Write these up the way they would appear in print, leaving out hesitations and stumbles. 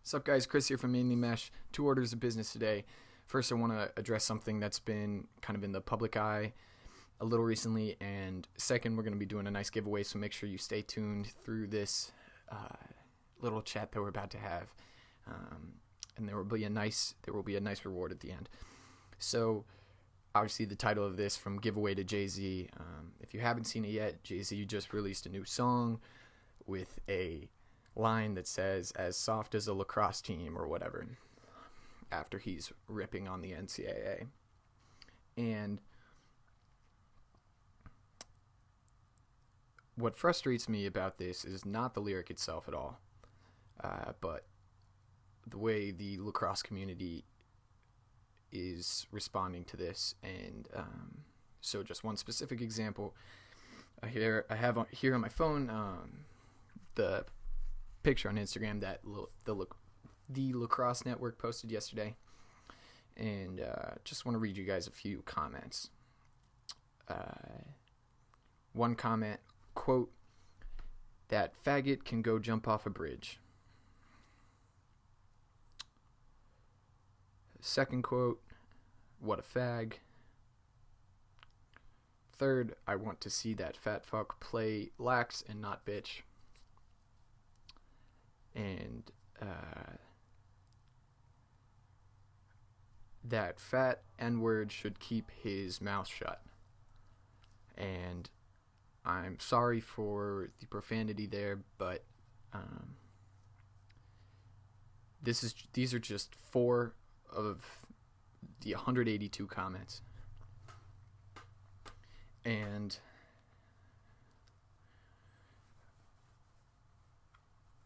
What's up, guys? Chris here from Mainely Mesh. Two orders of business today. First, I want to address something that's been kind of in the public eye a little recently, and second, we're going to be doing a nice giveaway, so make sure you stay tuned through this little chat that we're about to have, and there will be a nice reward at the end. So, obviously, the title of this, From Giveaway to JayZ. If you haven't seen it yet, JayZ just released a new song with a line that says "as soft as a lacrosse team" or whatever, after he's ripping on the NCAA. And what frustrates me about this is not the lyric itself at all, but the way the lacrosse community is responding to this. And so just one specific example, I have here on my phone the picture on Instagram that the Lacrosse Network posted yesterday, and just want to read you guys a few comments. One comment, quote, "That faggot can go jump off a bridge." Second quote, "What a fag." Third, "I want to see that fat fuck play lax and not bitch." And that fat N-word should keep his mouth shut. And I'm sorry for the profanity there, but these are just 4 of the 182 comments. And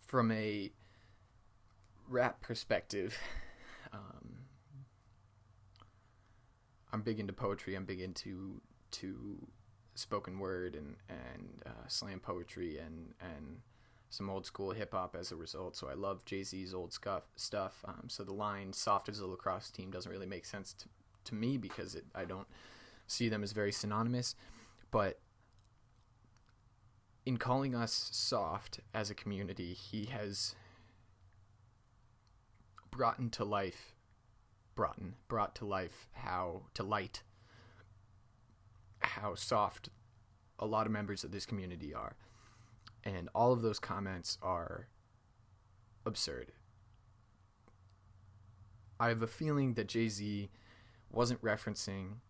from a rap perspective, I'm big into poetry. I'm big into spoken word and slam poetry and some old school hip hop as a result. So I love JayZ's old stuff. So the line "soft as a lacrosse team" doesn't really make sense to me because I don't see them as very synonymous. But in calling us soft as a community, he has brought to light how soft a lot of members of this community are. And all of those comments are absurd. I have a feeling that JayZ wasn't referencing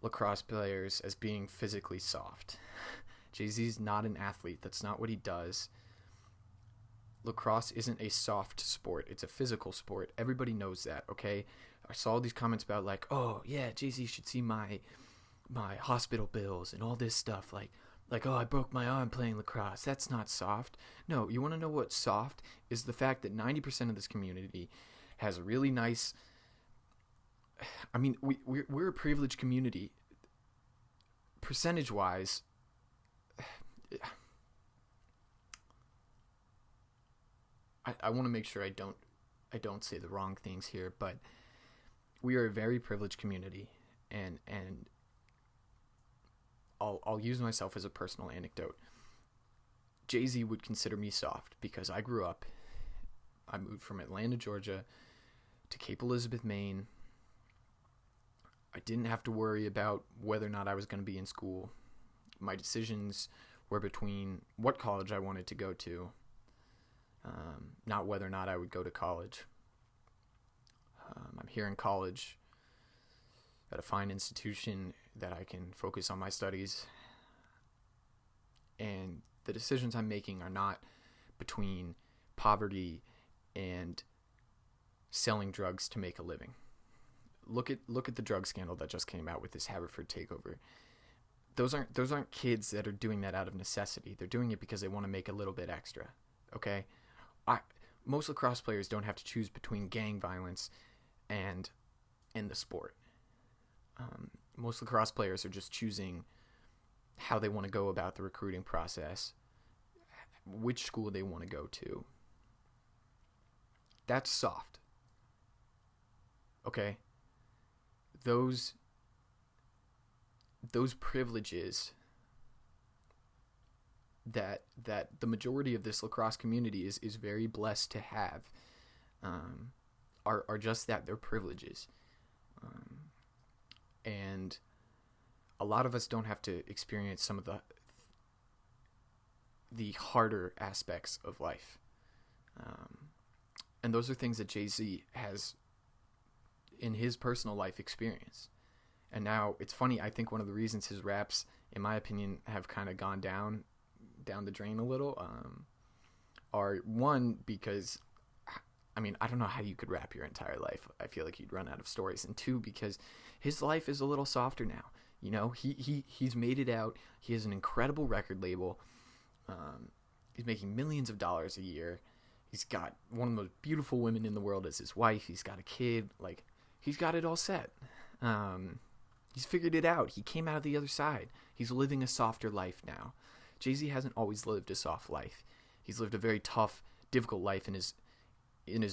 lacrosse players as being physically soft. JayZ's not an athlete. That's not what he does. Lacrosse isn't a soft sport. It's a physical sport. Everybody knows that, okay? I saw all these comments about like, "Oh, yeah, JayZ should see my hospital bills and all this stuff. Like, oh, I broke my arm playing lacrosse. That's not soft." No, you want to know what's soft? Is the fact that 90% of this community has a really nice... I mean, we're a privileged community. Percentage-wise... I want to make sure I don't say the wrong things here, but we are a very privileged community, and I'll use myself as a personal anecdote. JayZ would consider me soft because I moved from Atlanta, Georgia to Cape Elizabeth, Maine. I didn't have to worry about whether or not I was going to be in school. My decisions were between what college I wanted to go to, not whether or not I would go to college. I'm here in college at a fine institution that I can focus on my studies, and the decisions I'm making are not between poverty and selling drugs to make a living. Look at the drug scandal that just came out with this Haverford takeover. Those aren't kids that are doing that out of necessity. They're doing it because they want to make a little bit extra. Okay, most lacrosse players don't have to choose between gang violence and the sport. Most lacrosse players are just choosing how they want to go about the recruiting process, which school they want to go to. That's soft. Okay? Those privileges that the majority of this lacrosse community is very blessed to have are just that. They're privileges. And a lot of us don't have to experience some of the harder aspects of life. And those are things that JayZ has in his personal life experience. And now it's funny, I think one of the reasons his raps, in my opinion, have kind of gone down the drain a little, are one, because I mean, I don't know how you could rap your entire life. I feel like you'd run out of stories. And two, because his life is a little softer now. You know, he's made it out. He has an incredible record label. He's making millions of dollars a year. He's got one of the most beautiful women in the world as his wife. He's got a kid. Like, he's got it all set. He's figured it out. He came out of the other side. He's living a softer life now. JayZ hasn't always lived a soft life. He's lived a very tough, difficult life in his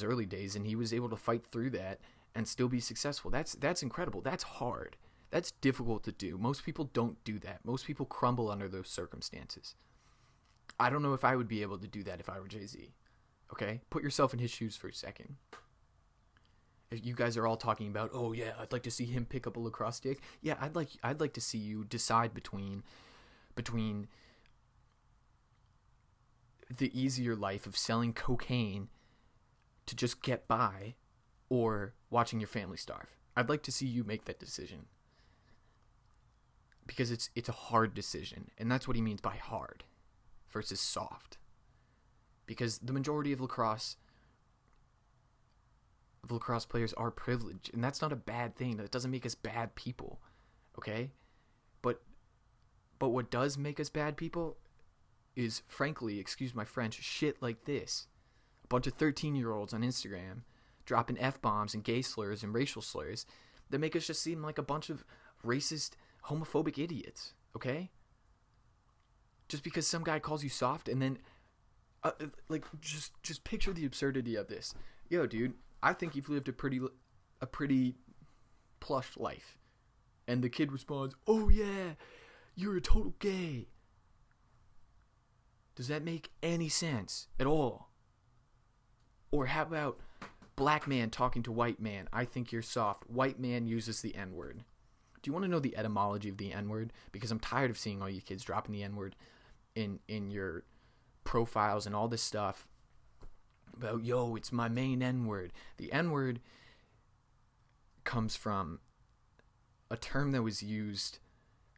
early days, and he was able to fight through that and still be successful. That's incredible. That's hard. That's difficult to do. Most people don't do that. Most people crumble under those circumstances. I don't know if I would be able to do that if I were JayZ. Okay? Put yourself in his shoes for a second. If you guys are all talking about, oh yeah, I'd like to see him pick up a lacrosse stick. Yeah, I'd like to see you decide between the easier life of selling cocaine to just get by or watching your family starve. I'd like to see you make that decision. Because it's a hard decision, and that's what he means by hard versus soft. Because the majority of lacrosse players are privileged, and that's not a bad thing. That doesn't make us bad people, okay? But what does make us bad people is, frankly, excuse my French, shit like this. A bunch of 13-year-olds on Instagram dropping F-bombs and gay slurs and racial slurs that make us just seem like a bunch of racist, homophobic idiots, okay? Just because some guy calls you soft, and then just picture the absurdity of this. Yo, dude, I think you've lived a pretty plush life. And the kid responds, oh yeah, you're a total gay. Does that make any sense at all? Or how about black man talking to white man? I think you're soft. White man uses the N-word. Do you want to know the etymology of the N-word? Because I'm tired of seeing all you kids dropping the N-word in your profiles and all this stuff about, yo, it's my main N-word. The N-word comes from a term that was used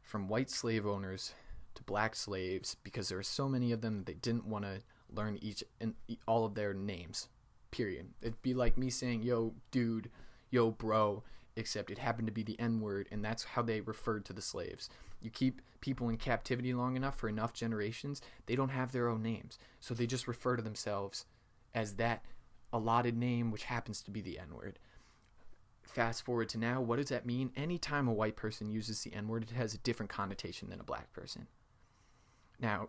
from white slave owners to black slaves because there were so many of them that they didn't want to learn all of their names, period. It'd be like me saying, yo, dude, yo, bro, except it happened to be the N-word, and that's how they referred to the slaves. You keep people in captivity long enough for enough generations, they don't have their own names. So they just refer to themselves as that allotted name, which happens to be the N-word. Fast forward to now, what does that mean? Anytime a white person uses the N-word, it has a different connotation than a black person. Now,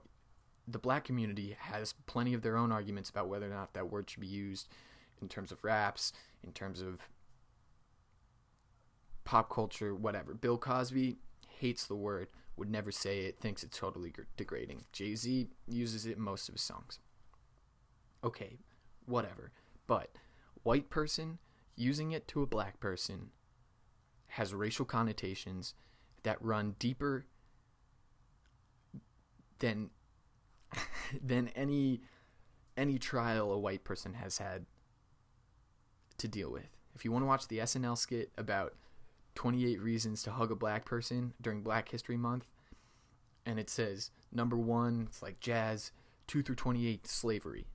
the black community has plenty of their own arguments about whether or not that word should be used in terms of raps, in terms of pop culture, whatever. Bill Cosby hates the word, would never say it, thinks it's totally degrading. JayZ uses it in most of his songs. Okay, whatever. But white person using it to a black person has racial connotations that run deeper than any trial a white person has had to deal with. If you want to watch the SNL skit about 28 reasons to hug a black person during Black History Month, and it says number 1, it's like jazz, 2 through 28, slavery.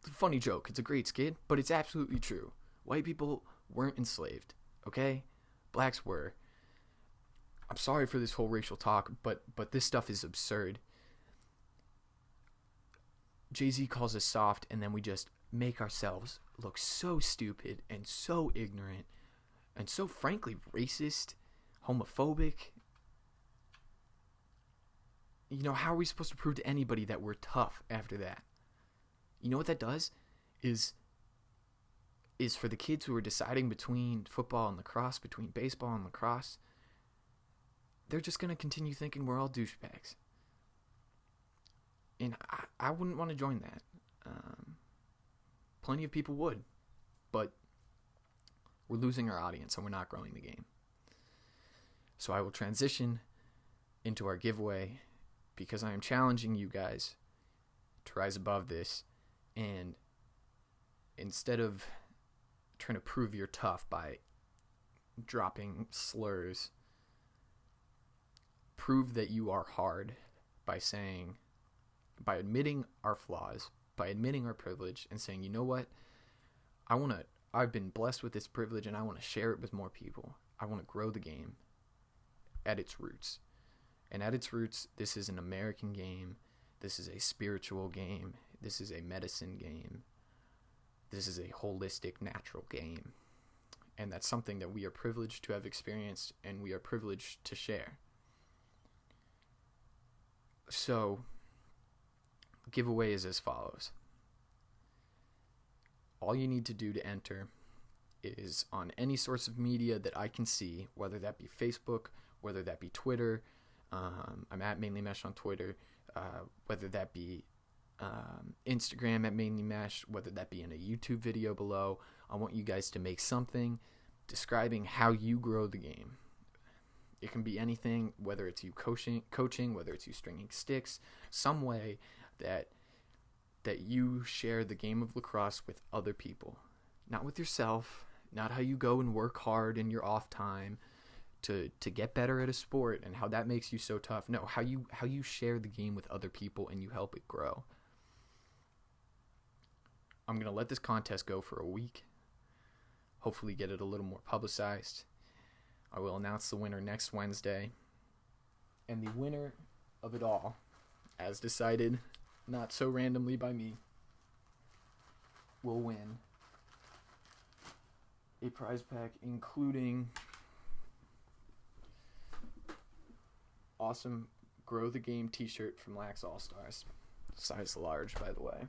It's a funny joke. It's a great skit, but it's absolutely true. White people weren't enslaved, okay? Blacks were. I'm sorry for this whole racial talk, but this stuff is absurd. JayZ calls us soft, and then we just make ourselves look so stupid and so ignorant and so frankly racist, homophobic. You know, how are we supposed to prove to anybody that we're tough after that? You know what that does? Is for the kids who are deciding between football and lacrosse, between baseball and lacrosse, they're just going to continue thinking we're all douchebags. And I wouldn't want to join that. Plenty of people would, but we're losing our audience and we're not growing the game. So I will transition into our giveaway because I am challenging you guys to rise above this, and instead of trying to prove you're tough by dropping slurs, prove that you are hard by admitting our flaws, by admitting our privilege, and saying, you know what, I've been blessed with this privilege and I want to share it with more people. I want to grow the game at its roots. And at its roots, this is an American game. This is a spiritual game. This is a medicine game. This is a holistic, natural game. And that's something that we are privileged to have experienced and we are privileged to share. So, giveaway is as follows. All you need to do to enter is on any source of media that I can see, whether that be Facebook, whether that be Twitter. I'm at Mainly Mesh on Twitter. Whether that be Instagram at Mainly Mesh, whether that be in a YouTube video below. I want you guys to make something describing how you grow the game. It can be anything, whether it's you coaching, whether it's you stringing sticks, some way that you share the game of lacrosse with other people. Not with yourself, not how you go and work hard in your off time to get better at a sport and how that makes you so tough. No, how you share the game with other people and you help it grow. I'm going to let this contest go for a week. Hopefully get it a little more publicized. I will announce the winner next Wednesday. And the winner of it all, as decided not so randomly by me, will win a prize pack including awesome Grow the Game t-shirt from Lax All-Stars. Size large, by the way.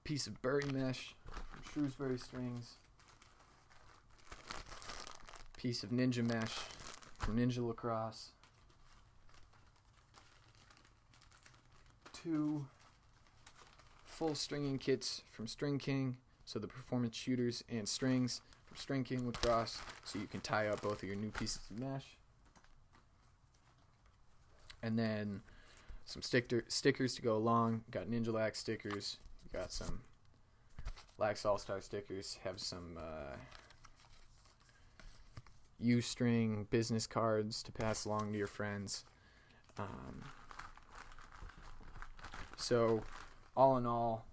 Piece of Bury mesh from Shrewsbury Strings. Piece of Ninja mesh from Ninja Lacrosse. 2 full stringing kits from String King, so the performance shooters and strings from String King Lacrosse, so you can tie up both of your new pieces of mesh. And then some stickers to go along. Got Ninja Lax stickers. Got some Lax All-Star stickers. Have some U-string business cards to pass along to your friends. So, all in all,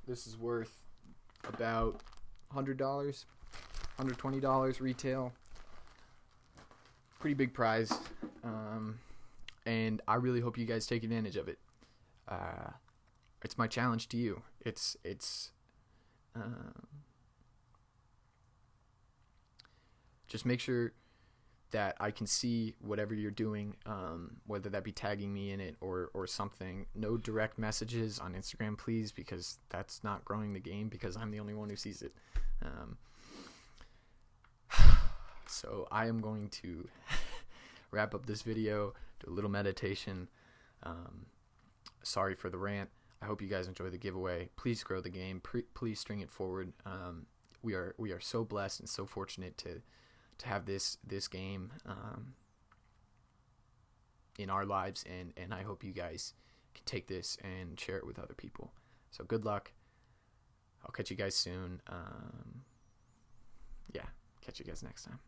this is worth about $100, $120 retail. Pretty big prize. And I really hope you guys take advantage of it. It's my challenge to you. It's just make sure that I can see whatever you're doing, whether that be tagging me in it or something. No direct messages on Instagram, please, because that's not growing the game, because I'm the only one who sees it. So I am going to wrap up this video, do a little meditation. Sorry for the rant. I hope you guys enjoy the giveaway. Please grow the game. Please string it forward. We are so blessed and so fortunate to have this game in our lives, and I hope you guys can take this and share it with other people. So good luck. I'll catch you guys soon. Yeah, catch you guys next time.